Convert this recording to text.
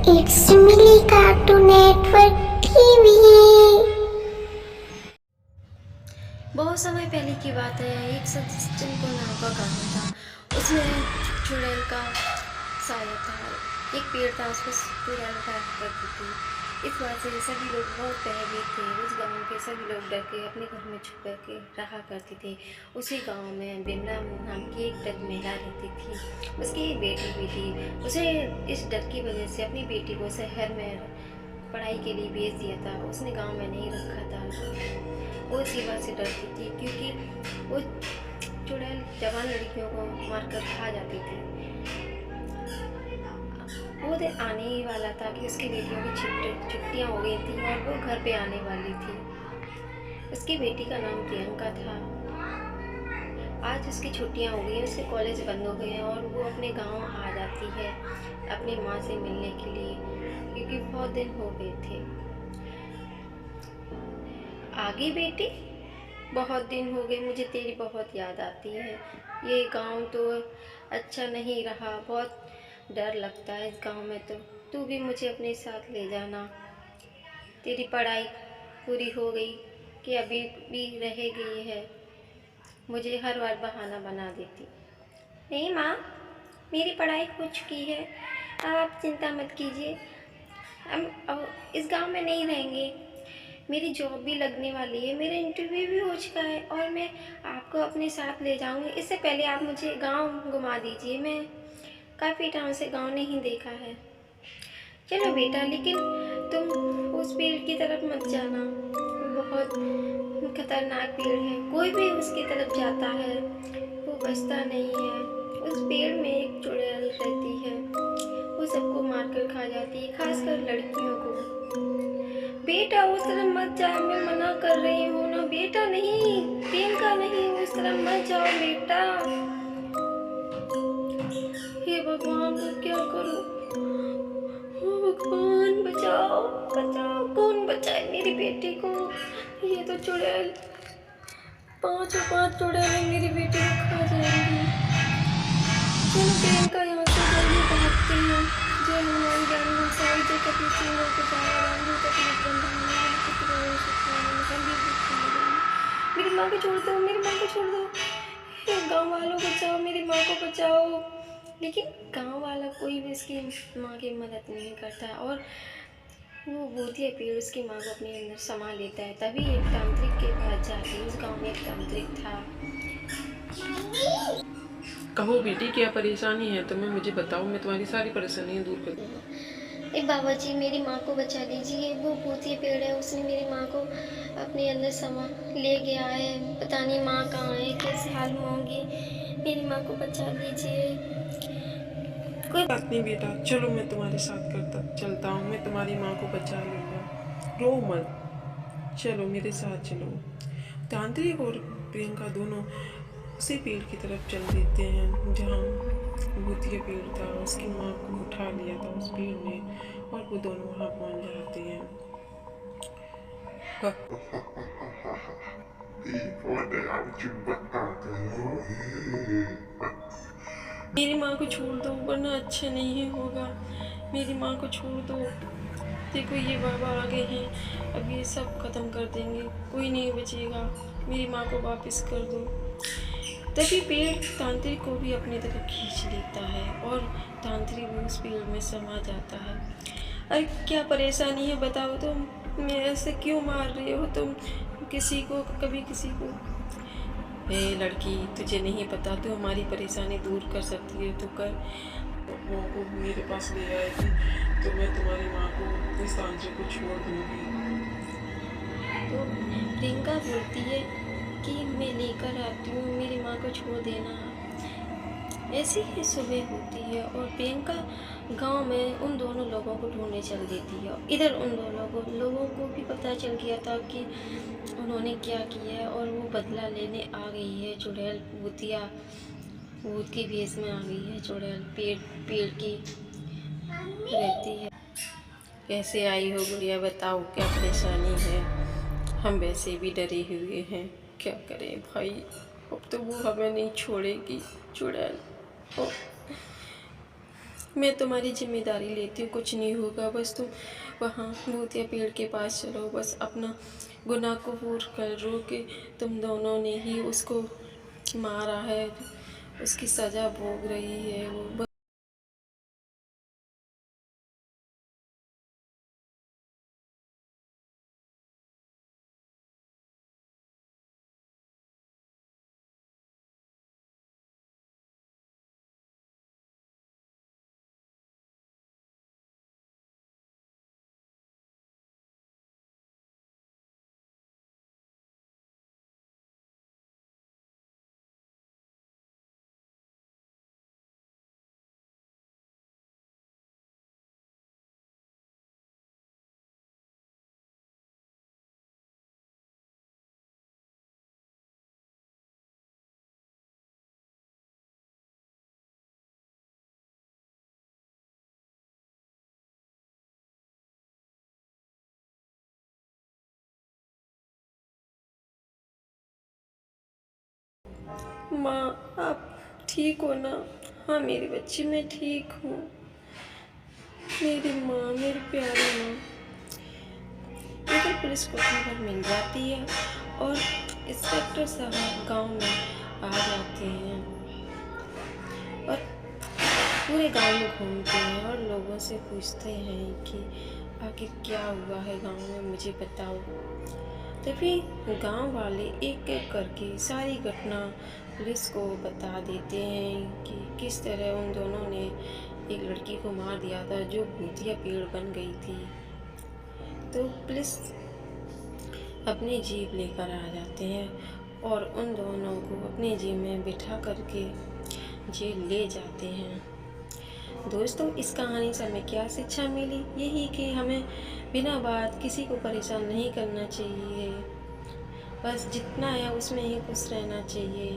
It's Millie Cartoon Network TV। बहुत समय पहले की बात है। एक सचिन को नाम का गाना था, उसमें चुड़ैल का साया था। एक पेड़ था, उस पर चुड़ैल बैठ करती थी। इस बात से सभी लोग बहुत भयभीत थे। उस गांव के सभी लोग डर के अपने घर में छुप कर के रहा करते थे। उसी गांव में बिमला नाम की एक वृद्ध महिला रहती थी। उसकी एक बेटी भी थी। उसे इस डर की वजह से अपनी बेटी को शहर में पढ़ाई के लिए भेज दिया था। उसने गांव में नहीं रखा था। वो इसी बात से डरती थी क्योंकि वो चुड़ैल जवान लड़कियों को मारकर खा जाती थी। वो दिन आने ही वाला था कि उसकी बेटियों की छुट्टियां हो गई थी और वो घर पे आने वाली थी। उसकी बेटी का नाम प्रियंका था। आज उसकी छुट्टियां हो गई, उसके कॉलेज बंद हो गए हैं और वो अपने गांव आ जाती है अपनी माँ से मिलने के लिए, क्योंकि बहुत दिन हो गए थे। आगे बेटी, बहुत दिन हो गए, मुझे तेरी बहुत याद आती है। ये गांव तो अच्छा नहीं रहा, बहुत डर लगता है इस गांव में। तो तू भी मुझे अपने साथ ले जाना। तेरी पढ़ाई पूरी हो गई कि अभी भी रह गई है? मुझे हर बार बहाना बना देती। नहीं माँ, मेरी पढ़ाई हो चुकी है, अब आप चिंता मत कीजिए। हम अब इस गांव में नहीं रहेंगे। मेरी जॉब भी लगने वाली है, मेरा इंटरव्यू भी हो चुका है और मैं आपको अपने साथ ले जाऊंगी। इससे पहले आप मुझे गांव घुमा दीजिए, मैं काफ़ी टाइम से गांव नहीं देखा है। चलो बेटा, लेकिन तुम उस पेड़ की तरफ मत जाना, वो बहुत खतरनाक पेड़ है। कोई भी उसकी तरफ जाता है वो बचता नहीं है। उस पेड़ में एक चुड़ैल रहती है, वो सबको मारकर खा जाती है, खासकर लड़कियों को। बेटा उस तरफ मत जाओ, मैं मना कर रही हूँ ना। बेटा नहीं, प्रियंका नहीं, उस तरफ मत जाओ बेटा। हे भगवान, मैं क्या करूँ? ओ भगवान, बचाओ बचाओ, कौन बचाए मेरी बेटी को? ये तो चुड़ैल, पांचों पांच चुड़ैलें मेरी बेटी को खा जाएंगी। चलो प्रियंका, यहाँ से जल्दी भागते हैं। जय हनुमान ज्ञान गुण साई, जय कपीश तिन्नों को जाया राम, दूत अतुलित बंधन, मेरी माँ को छोड़ दो, मेरी माँ को छोड़ दो। गांव वालों को बचाओ, मेरी माँ को बचाओ। लेकिन गांव वाला कोई भी उसकी माँ की मदद नहीं करता और वो भूतिया पेड़ उसकी माँ को अपने अंदर समा लेता है। तभी एक तांत्रिक के पास जाके, उस गांव में एक तांत्रिक था। कहो बेटी, क्या परेशानी है तुम्हें? मुझे बताओ, मैं तुम्हारी सारी परेशानियां दूर कर दूंगा। बाबा जी, मेरी माँ को बचा लीजिए। वो भूतिया पेड़ है, उसने मेरी माँ को अपने अंदर समा ले गया है। पता नहीं माँ कहाँ है, कैसे हाल में होंगी। मेरी माँ को बचा लीजिए। कोई बात नहीं बेटा, चलो मैं तुम्हारे साथ चलता हूँ। मैं तुम्हारी माँ को बचा लूँगा, रो मत। चलो मेरे साथ चलो। तांत्रिक और प्रियंका दोनों उसी पेड़ की तरफ चल देते हैं जहाँ भूतिया पेड़ था। उसकी माँ को उठा लिया था उस पेड़ ने और वो दोनों वहाँ पहुँच जाते हैं। मेरी माँ को छोड़ दो, वरना अच्छा नहीं होगा। मेरी माँ को छोड़ दो। देखो ये बाबा आ गए हैं, अब ये सब खत्म कर देंगे, कोई नहीं बचेगा। मेरी माँ को वापस कर दो। तभी पेड़ तांत्रिक को भी अपनी तरफ खींच लेता है और तांत्रिक भी उस पेड़ में समा जाता है। अरे क्या परेशानी है बताओ तुम? मैं ऐसे क्यों मार रहे हो तुम किसी को, कभी किसी को? हे लड़की, तुझे नहीं पता, तू हमारी परेशानी दूर कर सकती है तो कर। माँ को मेरे पास ले आएगी तो मैं तुम्हारी माँ को, इस तांत्रिक को छोड़ दूँगी। तो प्रियंका बोलती है कि मैं लेकर आती हूँ, मेरी माँ को छोड़ देना। ऐसी ही सुबह होती है और प्रियंका गांव में उन दोनों लोगों को ढूंढने चल देती है। इधर उन दोनों लोगों को भी पता चल गया था कि उन्होंने क्या किया है और वो बदला लेने आ गई है। चुड़ैल भूतिया भूत की भेष में आ गई है। चुड़ैल पेड़ की रहती है। कैसे आई हो गुड़िया, बताओ क्या परेशानी है? हम वैसे भी डरे हुए हैं, क्या करें भाई, अब तो वो हमें नहीं छोड़ेगी चुड़ैल। मैं तुम्हारी जिम्मेदारी लेती हूँ, कुछ नहीं होगा। बस तुम वहाँ भूतिया पेड़ के पास चलो, बस अपना गुनाह कबूल करो कि तुम दोनों ने ही उसको मारा है, उसकी सज़ा भोग रही है वो। माँ, आप ठीक हो ना? हाँ मेरी बच्ची, मैं ठीक हूँ। मेरी माँ, मेरी प्यारी माँ। इधर पुलिस को खबर मिल जाती है और इंस्पेक्टर साहब गांव में आ जाते हैं और पूरे गांव में घूमते हैं और लोगों से पूछते हैं कि आखिर क्या हुआ है गांव में, मुझे बताओ। तभी गांव वाले एक एक करके सारी घटना पुलिस को बता देते हैं कि किस तरह उन दोनों ने एक लड़की को मार दिया था जो भूतिया पेड़ बन गई थी। तो पुलिस अपनी जीप लेकर आ जाते हैं और उन दोनों को अपनी जीप में बिठा करके जेल ले जाते हैं। दोस्तों, इस कहानी से हमें क्या शिक्षा मिली? यही कि हमें बिना बात किसी को परेशान नहीं करना चाहिए, बस जितना है उसमें ही खुश रहना चाहिए।